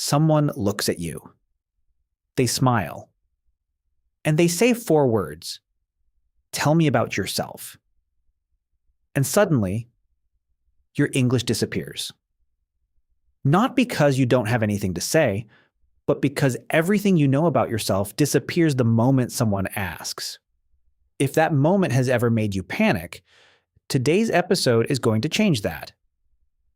Someone looks at you. They smile. And they say 4 words. Tell me about yourself. And suddenly, your English disappears. Not because you don't have anything to say, but because everything you know about yourself disappears the moment someone asks. If that moment has ever made you panic, today's episode is going to change that.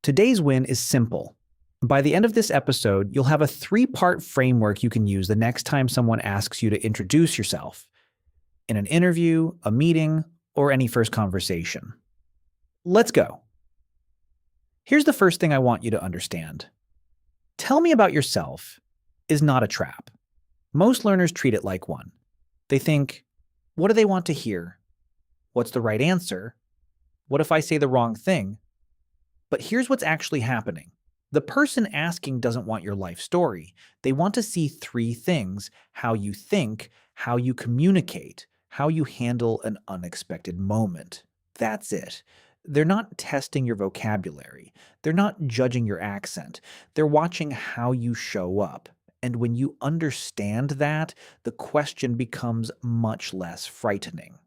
Today's win is simple. By the end of this episode, you'll have a 3-part framework you can use the next time someone asks you to introduce yourself in an interview, a meeting, or any first conversation. Let's go. Here's the first thing I want you to understand. Tell me about yourself is not a trap. Most learners treat it like one. They think, what do they want to hear? What's the right answer? What if I say the wrong thing? But here's what's actually happening. The person asking doesn't want your life story. They want to see 3 things: how you think, how you communicate, how you handle an unexpected moment. That's it. They're not testing your vocabulary. They're not judging your accent. They're watching how you show up. And when you understand that, the question becomes much less frightening.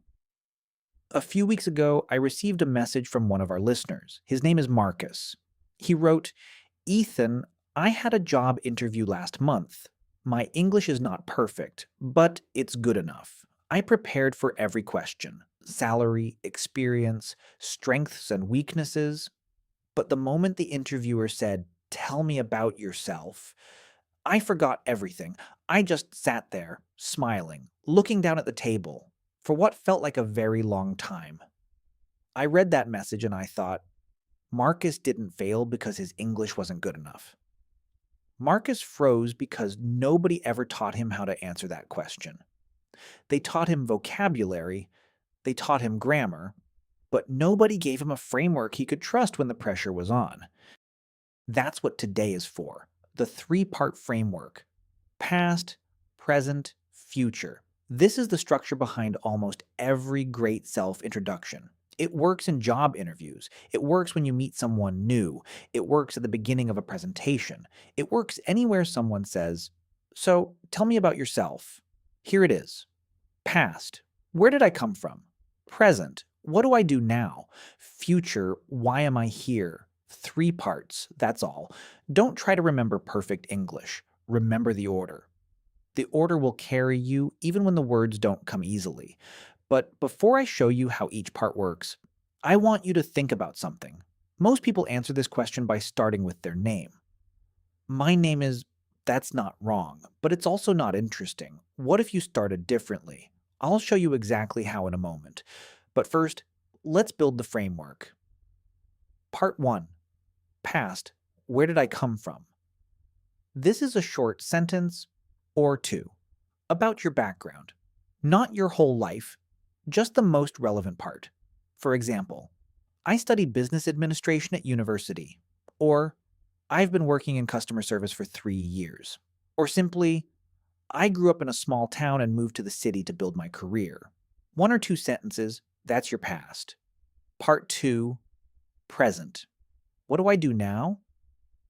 A few weeks ago, I received a message from one of our listeners. His name is Marcus. He wrote, "Ethan, I had a job interview last month. My English is not perfect, but it's good enough. I prepared for every question: salary, experience, strengths and weaknesses. But the moment the interviewer said, 'Tell me about yourself,' I forgot everything. I just sat there, smiling, looking down at the table, for what felt like a very long time." I read that message and I thought, Marcus didn't fail because his English wasn't good enough. Marcus froze because nobody ever taught him how to answer that question. They taught him vocabulary, they taught him grammar, but nobody gave him a framework he could trust when the pressure was on. That's what today is for. The 3-part framework: past, present, future. This is the structure behind almost every great self-introduction. It works in job interviews. It works when you meet someone new. It works at the beginning of a presentation. It works anywhere someone says, "So, tell me about yourself." Here it is. Past: where did I come from? Present: what do I do now? Future: why am I here? 3 parts, that's all. Don't try to remember perfect English. Remember the order. The order will carry you even when the words don't come easily. But before I show you how each part works, I want you to think about something. Most people answer this question by starting with their name. My name is... That's not wrong, but it's also not interesting. What if you started differently? I'll show you exactly how in a moment. But first, let's build the framework. Part 1. Past: where did I come from? This is a short sentence or 2 about your background. Not your whole life, just the most relevant part. For example, I studied business administration at university. Or, I've been working in customer service for 3 years. Or simply, I grew up in a small town and moved to the city to build my career. 1 or 2 sentences, that's your past. Part 2, present. What do I do now?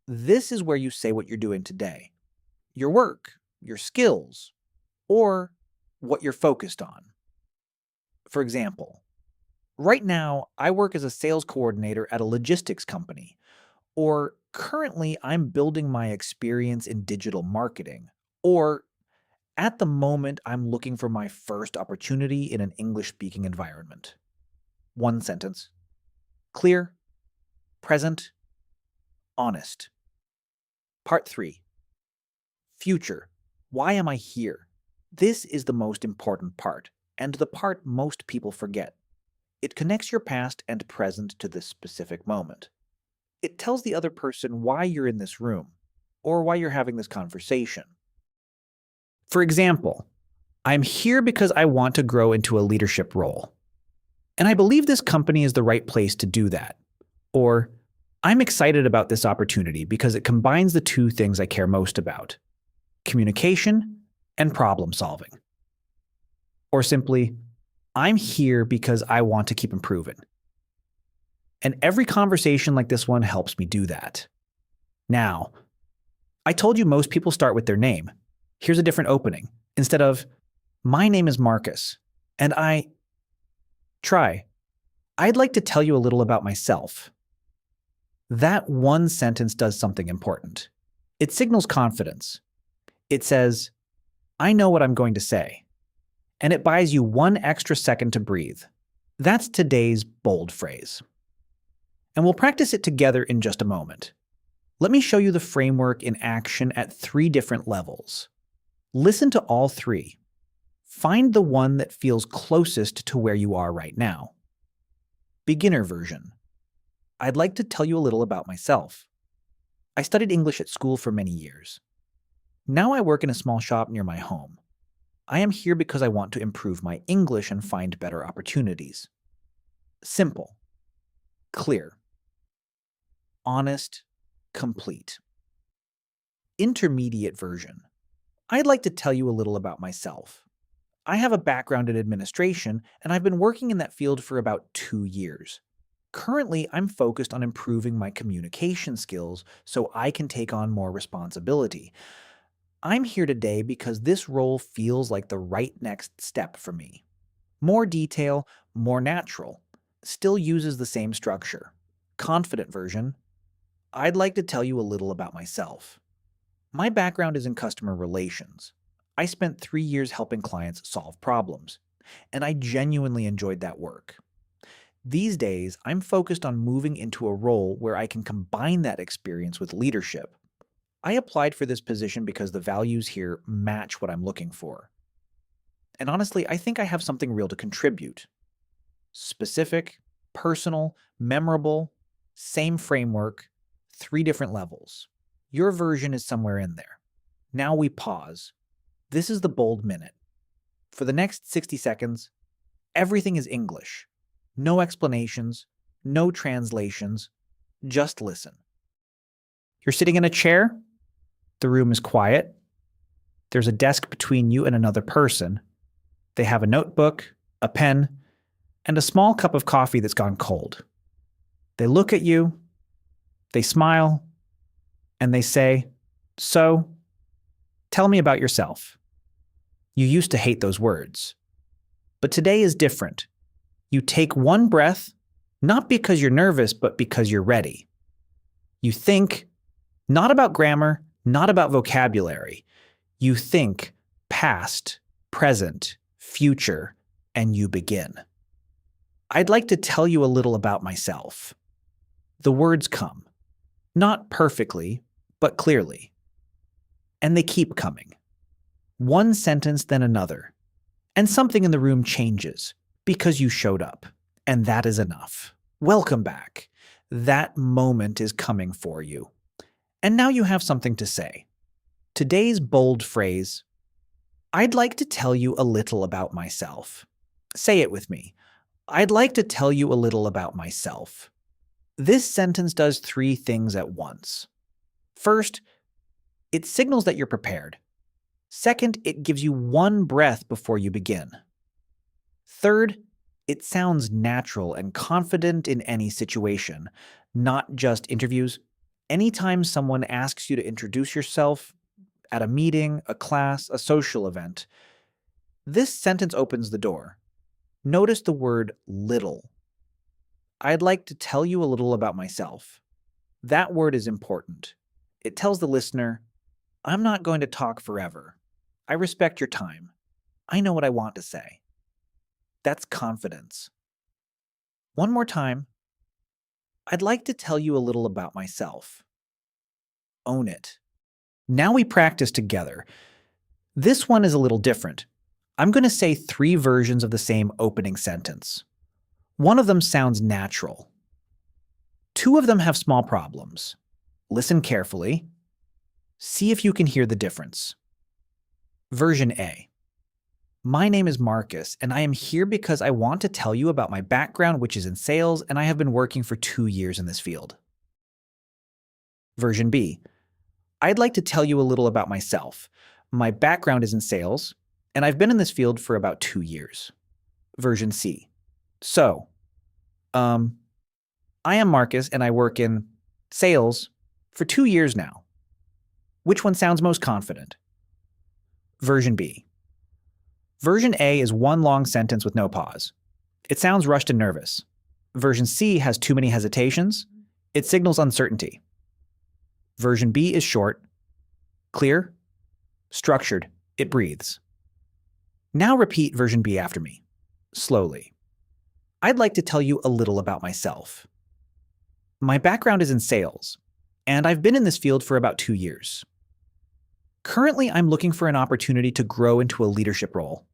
This is where you say what you're doing today. Your work, your skills, or what you're focused on. For example, right now I work as a sales coordinator at a logistics company. Or currently I'm building my experience in digital marketing. Or at the moment I'm looking for my first opportunity in an English-speaking environment. 1 sentence. Clear, present, honest. Part 3. Future. Why am I here? This is the most important part, and the part most people forget. It connects your past and present to this specific moment. It tells the other person why you're in this room, or why you're having this conversation. For example, I'm here because I want to grow into a leadership role. And I believe this company is the right place to do that. Or, I'm excited about this opportunity because it combines the 2 things I care most about: communication and problem solving. Or simply, I'm here because I want to keep improving. And every conversation like this one helps me do that. Now, I told you most people start with their name. Here's a different opening. Instead of, my name is Marcus, and try, I'd like to tell you a little about myself. That one sentence does something important. It signals confidence. It says, I know what I'm going to say. And it buys you one extra second to breathe. That's today's bold phrase. And we'll practice it together in just a moment. Let me show you the framework in action at 3 different levels. Listen to all 3. Find the one that feels closest to where you are right now. Beginner version. I'd like to tell you a little about myself. I studied English at school for many years. Now I work in a small shop near my home. I am here because I want to improve my English and find better opportunities. Simple. Clear. Honest. Complete. Intermediate version. I'd like to tell you a little about myself. I have a background in administration, and I've been working in that field for about 2 years. Currently, I'm focused on improving my communication skills so I can take on more responsibility. I'm here today because this role feels like the right next step for me. More detail, more natural. Still uses the same structure. Confident version. I'd like to tell you a little about myself. My background is in customer relations. I spent 3 years helping clients solve problems, and I genuinely enjoyed that work. These days, I'm focused on moving into a role where I can combine that experience with leadership. I applied for this position because the values here match what I'm looking for. And honestly, I think I have something real to contribute. Specific, personal, memorable, same framework, 3 different levels. Your version is somewhere in there. Now we pause. This is the bold minute. For the next 60 seconds, everything is English. No explanations, no translations, just listen. You're sitting in a chair. The room is quiet. There's a desk between you and another person. They have a notebook, a pen, and a small cup of coffee that's gone cold. They look at you, they smile, and they say, "So, tell me about yourself." You used to hate those words. But today is different. You take one breath, not because you're nervous, but because you're ready. You think, not about grammar, not about vocabulary. You think past, present, future, and you begin. I'd like to tell you a little about myself. The words come, not perfectly, but clearly. And they keep coming. One sentence, then another. And something in the room changes because you showed up. And that is enough. Welcome back. That moment is coming for you. And now you have something to say. Today's bold phrase, I'd like to tell you a little about myself. Say it with me. I'd like to tell you a little about myself. This sentence does 3 things at once. First, it signals that you're prepared. Second, it gives you one breath before you begin. Third, it sounds natural and confident in any situation, not just interviews. Anytime someone asks you to introduce yourself at a meeting, a class, a social event, this sentence opens the door. Notice the word little. I'd like to tell you a little about myself. That word is important. It tells the listener, I'm not going to talk forever. I respect your time. I know what I want to say. That's confidence. One more time. I'd like to tell you a little about myself. Own it. Now we practice together. This one is a little different. I'm going to say 3 versions of the same opening sentence. One of them sounds natural. 2 of them have small problems. Listen carefully. See if you can hear the difference. Version A. My name is Marcus, and I am here because I want to tell you about my background, which is in sales, and I have been working for 2 years in this field. Version B. I'd like to tell you a little about myself. My background is in sales, and I've been in this field for about 2 years. Version C. So, I am Marcus, and I work in sales for 2 years now. Which one sounds most confident? Version B. Version A is one long sentence with no pause. It sounds rushed and nervous. Version C has too many hesitations. It signals uncertainty. Version B is short, clear, structured. It breathes. Now repeat version B after me, slowly. I'd like to tell you a little about myself. My background is in sales, and I've been in this field for about 2 years. Currently, I'm looking for an opportunity to grow into a leadership role.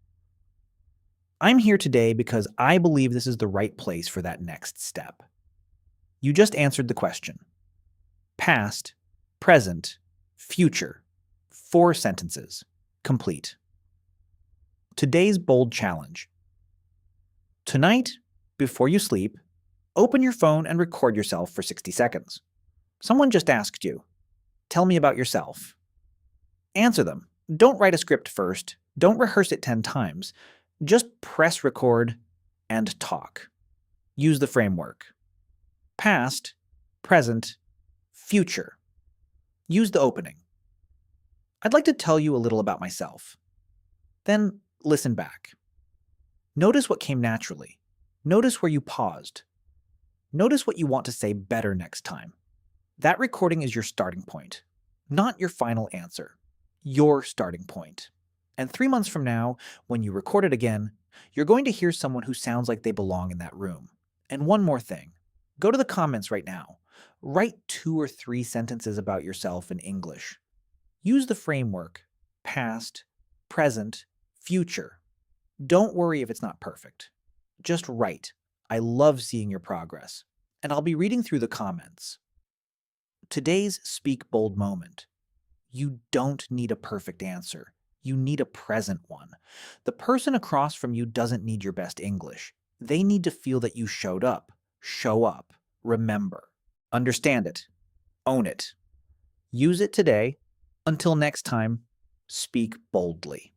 I'm here today because I believe this is the right place for that next step. You just answered the question. Past, present, future. 4 sentences. Complete. Today's bold challenge. Tonight, before you sleep, open your phone and record yourself for 60 seconds. Someone just asked you, "Tell me about yourself." Answer them. Don't write a script first. Don't rehearse it 10 times. Just press record and talk. Use the framework. Past, present, future. Use the opening. I'd like to tell you a little about myself. Then listen back. Notice what came naturally. Notice where you paused. Notice what you want to say better next time. That recording is your starting point, not your final answer. Your starting point. And 3 months from now, when you record it again, you're going to hear someone who sounds like they belong in that room. And one more thing. Go to the comments right now. Write 2 or 3 sentences about yourself in English. Use the framework, past, present, future. Don't worry if it's not perfect. Just write. I love seeing your progress. And I'll be reading through the comments. Today's Speak Bold moment. You don't need a perfect answer. You need a present one. The person across from you doesn't need your best English. They need to feel that you showed up, show up, remember. Understand it. Own it. Use it today. Until next time, speak boldly.